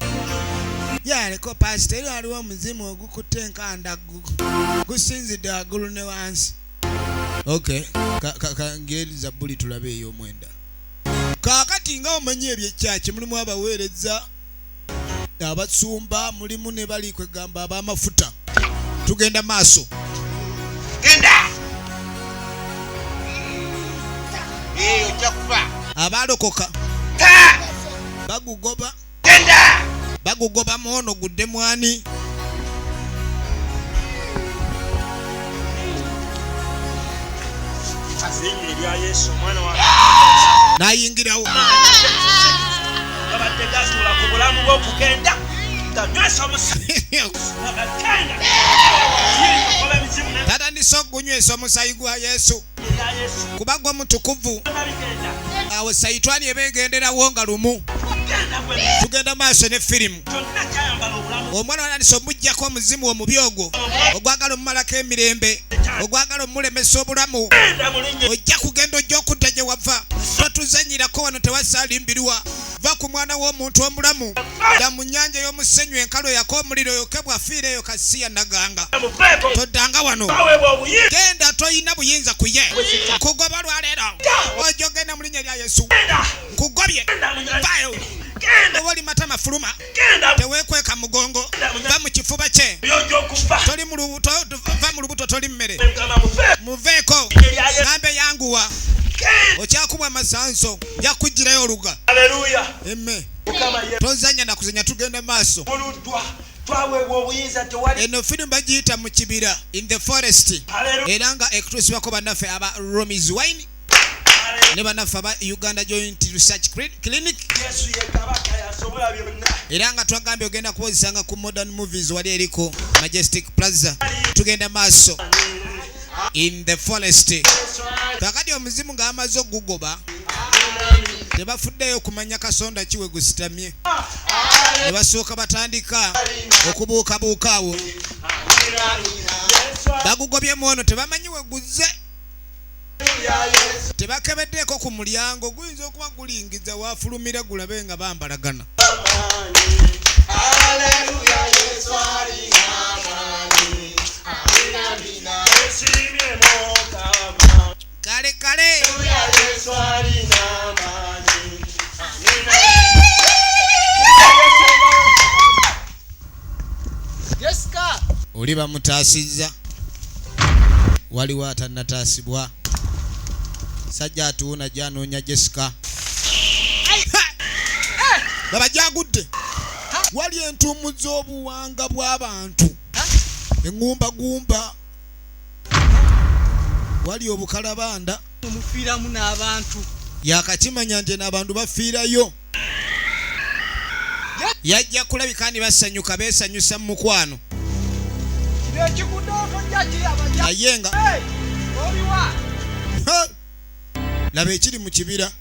yaleko pasita era waliwo omuzimu ogukutte enkanda gusinzidde waggulu ne wansi. Okay, ngeriza buli tulabe ey'omwenda. Kaakati nga omanyi ebyekyaki mulimu abaweereza abasumba mulimu ne bali kwegamba ab'amafuta. Tugenda maaso. Genda! Ojja kufa. Abalokoka bagugoba. Genda! Bagugoba muono gudde mwani. Azinye erya Yesu mwana wa Nayingirawo. abadde gasula ku bulamu bw'okugenda tanywesa tatandisa okunywesa omusayi gwa Yesu kuba gwe mutukuvu. Awo sayitwani ebegenderawo nga lumu. Tugenda maaso ne firimu. Omwana wanandisa omuggyako omuzimu omubi ogwo ogwagala omumalako emirembe ogwagala omulemesa obulamu. Ojja kugenda ojja okudda gye wava. Totuzanyirako wano tewasalimbirwa. Va ku mwana w'omuntu omulamu. Dda mu nnyanja y'omusenyu enkalu eyako omuliro yoke bwafiira eyo kasiya naganga. Toddanga wano. Genda toyina buyinza ku ye. Kugoba lwaleero. Ojja ogenda mu linnya lya Yesu. Nkugobye. Vayo. Oba oli matama fuluma. Teweekweka mugongo. Va mu kifuba kye. Toli mu lubuto. Va mu lubuto toli mmere. Muveeko. Ngambe yanguwa. Okyakubwa amasanso yakugirayo oluga. Haleluya. Emme. Tozanya na kuzanya tugenda maaso. Twaweebwa obuyinza tewali. Eno firimu bagiyita mu kibira in the forest. Era nga ekituusibwako bannaffe aba Romi's Wine ne bannaffe aba Uganda Joint Research Clinic. Yesu ye kabaka yasobola byonna. Era nga twagambye ogenda kukozesanga ku Modern Movies wali eriko Majestic Plaza. Tugenda maaso in the forest. Kakati omuzimu ng'amaze okugugoba tebafuddeyo kumanya kasonda kiwe gusitamye. Ne basooka batandika okubuukabuuka awo. Bagugobyemu ono tebamanyi we guzze. Tebakebeddeeko ku mulyango guyinza okuba gulingiza wafulumira gulabe nga bambalagana. Kale kale. Jessica. Oli bamutaasizza. Waliwo atannataasibwa. Sajja atuuna gyanoonya Jessica. Baba gyagudde. Wali entuumu z'obuwanga bw'abantu. Eŋŋumbagumba. Wali obukalabanda. Mufiiramu n'abantu. Yakakimanya nti n'abantu bafiirayo. Yajja kulabika ndi basanyuka beesanyusa mu mukwano. Naye nga laba ekiri mu kibira.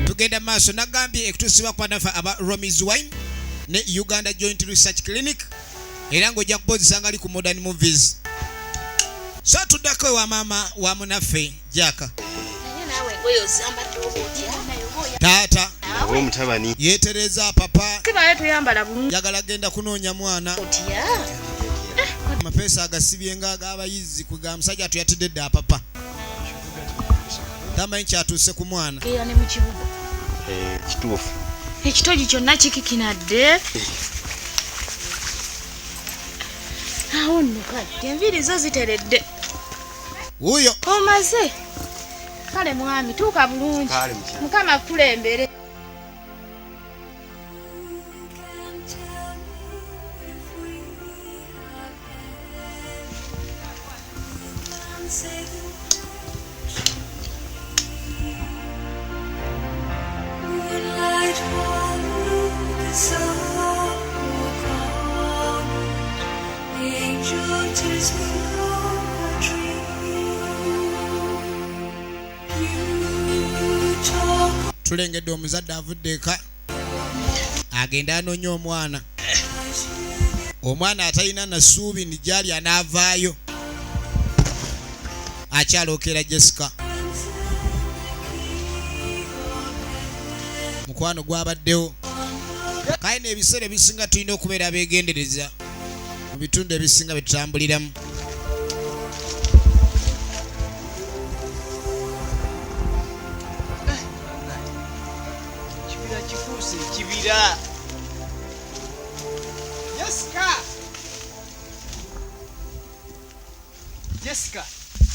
Tugenda maaso nagambye ekituusibwa ku bannaffe aba Romi's Wine ne Uganda Joint Research Clinic. Era ng'ojja kukozesa nga ali ku Modern Movies. So tuddako ewa maama wa munaffe Jaka. Taata omutabani yeetereza papa. Kibaye tuyambala bulungi. Jagala genda kunoonya mwana. Amapeesa agasibye ng'ag'abayizi kuga musajja tuyatidde dda papa. Tamanyi kyatuuse ku mwana. Era ne mu kibuga. Kituufu. Ekitogi kyonna kikikinadde. Awo nno kati enviiri zo ziteredde. Wuuyo. Omaze. Kale mwami tuuka bulungi. Mukama akulembere. Tulengedde omuzadde avudde eka agenda anoonya omwana. Omwana atalina na ssuubi ni gyali anaavaayo. Akyalookera Jessica. Mukwano gwabaddewo. Aina ebiseera ebisinga tulina okubeera abeegendereza mu bitundu ebisinga bye tutambuliramu. Kibira kifuuse kibira.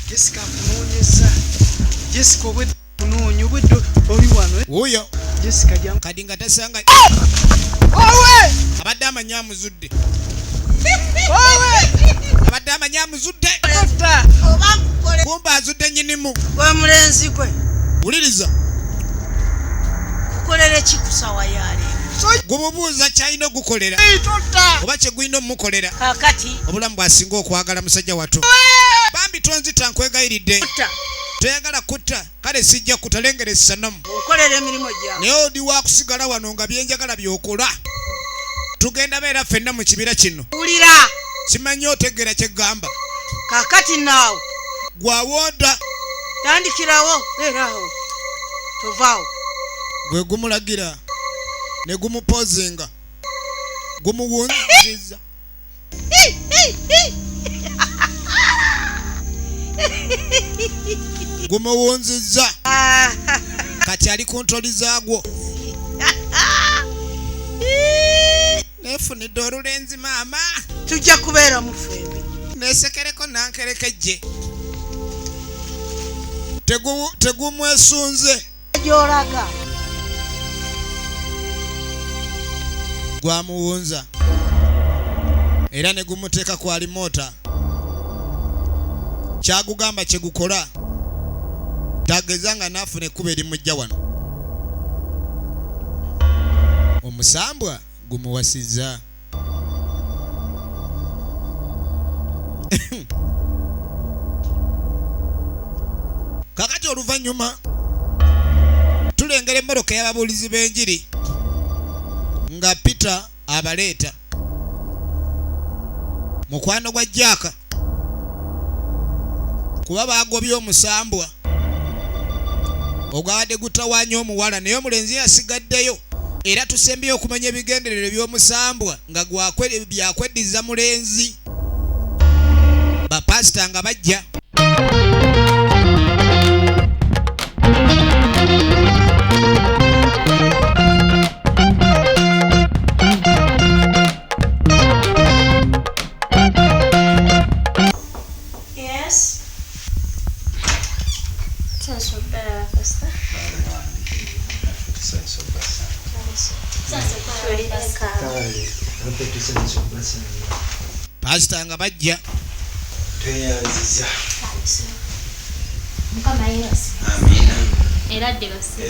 Jessica kunoonyeza. Jessica obwedde kunoonya obwedde oli wano. Wuuyo. Jessica jam. Kadi nga tasanga. Owe! Abadde amanya amuzudde. Owe! Abadde amanya amuzudde. Kumba azudde nnyinimu. Gwe mulenzi gwe. Wuliriza. Kukolere kikusawa yale. Gumubuuza kyalina ogukolera. Oba kye gulina omukolera. Kakati. Obulamu bw'asinga okwagala musajja wato. Bambi tonzita nkwegayiridde. Toyagala kutta kale sijja kutalengera essanamu. Okolera emirimu gyawe. Naye odi wa kusigala wano nga byenjagala by'okola. Tugenda beera ffenna mu kibira kino. Wulira. Simanyi otegeera kye ggamba. Kakati naawe. Gwawonda. Tandikirawo eraawo. Tovaawo. Gwe gumulagira. Ne gumupozinga. Gumuwunziza. Gumuwunziza. Kati ali kontroli zaagwo. Nefunidde olulenzi maama. Tujja kubeera mu ffembi. Neesekereko nankerekejje. Tegumwesunze. Gy'olaga. Gwamuwunza. Era ne gumuteeka ku alimota. Kyagugamba kye gukola. Tagezanga naafuna ekkuba erimujja wano. Omusambwa gumuwasizza. Kakati oluvannyuma tulengera emmoroka y'ababuulizi b'enjiri nga Peter abaleeta. Mukwano gwa Jaaka kuba baagobye omusambwa ogwabadde gutawaanya omuwala naye omulenzi yasigaddeyo era tusembyeyo okumanya ebigendererwa by'omusambwa nga byakweddiza mulenzi. Bapasita nga bajja. Yes. Sense of better, Pastor. Pasita nga bajja. Tweyanziza. Mukama yesu. Amina. Era dde basi.